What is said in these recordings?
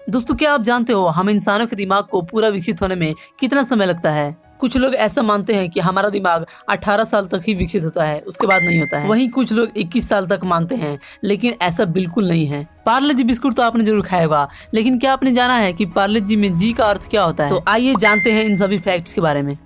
दोस्तों क्या आप जानते हो हम इंसानों के दिमाग को पूरा विकसित होने में कितना समय लगता है? कुछ लोग ऐसा मानते हैं कि हमारा दिमाग 18 साल तक ही विकसित होता है, उसके बाद नहीं होता है। वहीं कुछ लोग 21 साल तक मानते हैं, लेकिन ऐसा बिल्कुल नहीं है। पार्ले जी बिस्कुट तो आपने जरूर खाया होगा, लेकिन क्या आपने जाना है कि पार्ले जी में जी का अर्थ क्या होता है? तो आइए जानते हैं इन सभी फैक्ट्स के बारे में।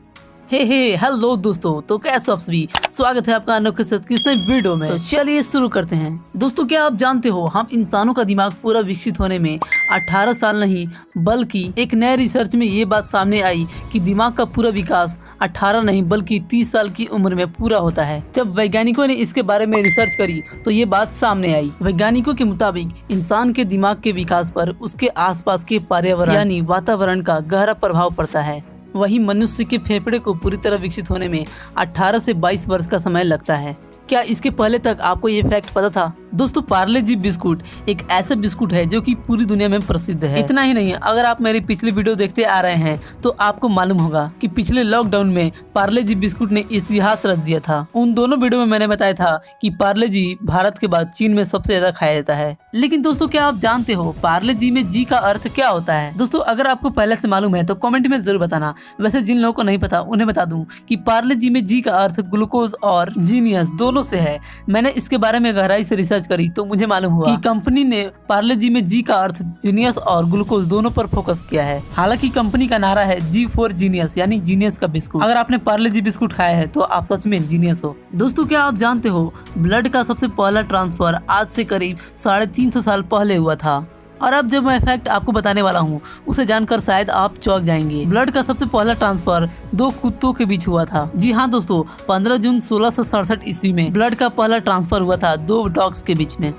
हेलो दोस्तों, तो कैसे आप सभी? स्वागत है आपका अनोखे किस नए वीडियो में। तो चलिए शुरू करते हैं। दोस्तों क्या आप जानते हो हम इंसानों का दिमाग पूरा विकसित होने में 18 साल नहीं बल्कि एक नए रिसर्च में ये बात सामने आई कि दिमाग का पूरा विकास 18 नहीं बल्कि 30 साल की उम्र में पूरा होता है। जब वैज्ञानिकों ने इसके बारे में रिसर्च करी तो ये बात सामने आई। वैज्ञानिकों के मुताबिक इंसान के दिमाग के विकास पर उसके आसपास के पर्यावरण यानी वातावरण का गहरा प्रभाव पड़ता है। वहीं मनुष्य के फेफड़े को पूरी तरह विकसित होने में 18 से 22 वर्ष का समय लगता है। क्या इसके पहले तक आपको ये फैक्ट पता था? दोस्तों पार्ले जी बिस्कुट एक ऐसा बिस्कुट है जो कि पूरी दुनिया में प्रसिद्ध है। इतना ही नहीं, अगर आप मेरी पिछली वीडियो देखते आ रहे हैं तो आपको मालूम होगा कि पिछले लॉकडाउन में पार्ले जी बिस्कुट ने इतिहास रच दिया था। उन दोनों वीडियो में मैंने बताया था कि पार्ले जी भारत के बाद चीन में सबसे ज्यादा खाया जाता है। लेकिन दोस्तों क्या आप जानते हो पार्ले जी में जी का अर्थ क्या होता है? दोस्तों अगर आपको पहले से मालूम है तो कमेंट में जरूर बताना। वैसे जिन लोगों को नहीं पता उन्हें बता दूं कि पार्ले जी में जी का अर्थ ग्लूकोज और जीनियस दोनों से है। मैंने इसके बारे में गहराई से रिसर्च करी तो मुझे मालूम हुआ कि कंपनी ने पार्ले जी में जी का अर्थ जीनियस और ग्लूकोज दोनों पर फोकस किया है। हालांकि कंपनी का नारा है जी फॉर जीनियस यानी जीनियस का बिस्कुट। अगर आपने पार्ले जी बिस्कुट खाया है तो आप सच में जीनियस हो। दोस्तों क्या आप जानते हो ब्लड का सबसे पहला ट्रांसफर आज से करीब 350 साल पहले हुआ था। और अब जब मैं फैक्ट आपको बताने वाला हूँ उसे जानकर शायद आप चौंक जाएंगे। ब्लड का सबसे पहला ट्रांसफर 2 कुत्तों के बीच हुआ था। जी हाँ दोस्तों, 15 जून 1667 ईस्वी में ब्लड का पहला ट्रांसफर हुआ था 2 डॉग्स के बीच में।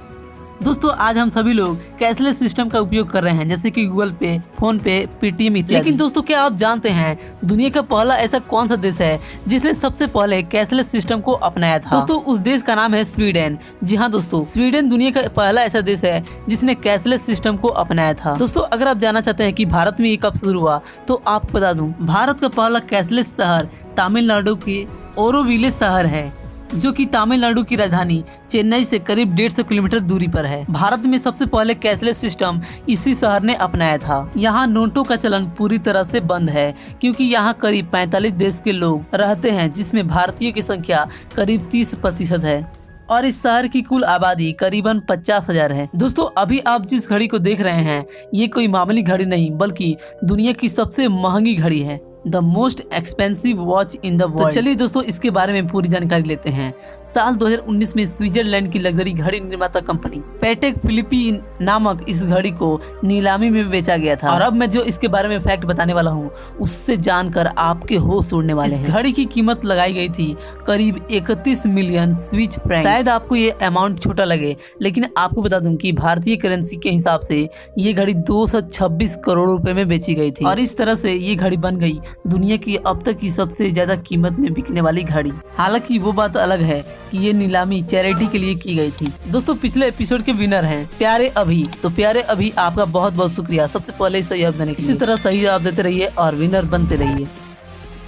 दोस्तों आज हम सभी लोग कैशलेस सिस्टम का उपयोग कर रहे हैं, जैसे कि गूगल पे, फोन पे, पेटीएम इत्यादि। लेकिन दोस्तों क्या आप जानते हैं दुनिया का पहला ऐसा कौन सा देश है जिसने सबसे पहले कैशलेस सिस्टम को अपनाया था? दोस्तों उस देश का नाम है स्वीडन। जी हाँ दोस्तों, स्वीडन दुनिया का पहला ऐसा देश है जिसने कैशलेस सिस्टम को अपनाया था। दोस्तों अगर आप जानना चाहते हैं कि भारत में ये कब शुरू हुआ तो आपको बता दूं भारत का पहला कैशलेस शहर तमिलनाडु के ओरोविले शहर है, जो कि तमिलनाडु की राजधानी चेन्नई से करीब 150 किलोमीटर दूरी पर है। भारत में सबसे पहले कैशलेस सिस्टम इसी शहर ने अपनाया था। यहाँ नोटों का चलन पूरी तरह से बंद है क्योंकि यहाँ करीब 45 देश के लोग रहते हैं, जिसमें भारतीयों की संख्या करीब 30% है और इस शहर की कुल आबादी करीबन 50,000 है। दोस्तों अभी आप जिस घड़ी को देख रहे हैं ये कोई मामूली घड़ी नहीं बल्कि दुनिया की सबसे महंगी घड़ी है, the most expensive watch in the world. तो चलिए दोस्तों इसके बारे में पूरी जानकारी लेते हैं। साल 2019 में स्विट्जरलैंड की लग्जरी घड़ी निर्माता कंपनी पैटेक फिलिपी नामक इस घड़ी को नीलामी में बेचा गया था। और अब मैं जो इसके बारे में फैक्ट बताने वाला हूँ उससे जानकर आपके होश उड़ने वाले हैं। इस घड़ी की कीमत लगाई गई थी करीब 31 मिलियन स्विस फ्रैंक। शायद आपको ये अमाउंट छोटा लगे, लेकिन आपको बता दूं कि भारतीय करेंसी के हिसाब से ये घड़ी 226 करोड़ रुपए में बेची गई थी। और इस तरह से ये घड़ी बन गई दुनिया की अब तक की सबसे ज्यादा कीमत में बिकने वाली घड़ी। हालांकि वो बात अलग है कि ये नीलामी चैरिटी के लिए की गई थी। दोस्तों पिछले एपिसोड के विनर हैं प्यारे अभी। तो प्यारे अभी आपका बहुत बहुत शुक्रिया सबसे पहले सही जवाब देने के लिए। इसी तरह सही जवाब देते रहिए और विनर बनते रहिए।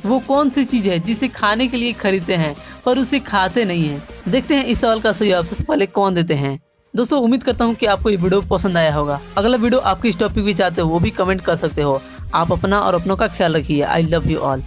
वो कौन सी चीज है जिसे खाने के लिए खरीदते हैं पर उसे खाते नहीं है? देखते हैं इस सवाल का सही जवाब सबसे पहले कौन देते हैं। दोस्तों उम्मीद करता हूँ कि आपको ये वीडियो पसंद आया होगा। अगला वीडियो आप किस टॉपिक पे चाहते हो वो भी कमेंट कर सकते हो। आप अपना और अपनों का ख्याल रखिए। I love you all.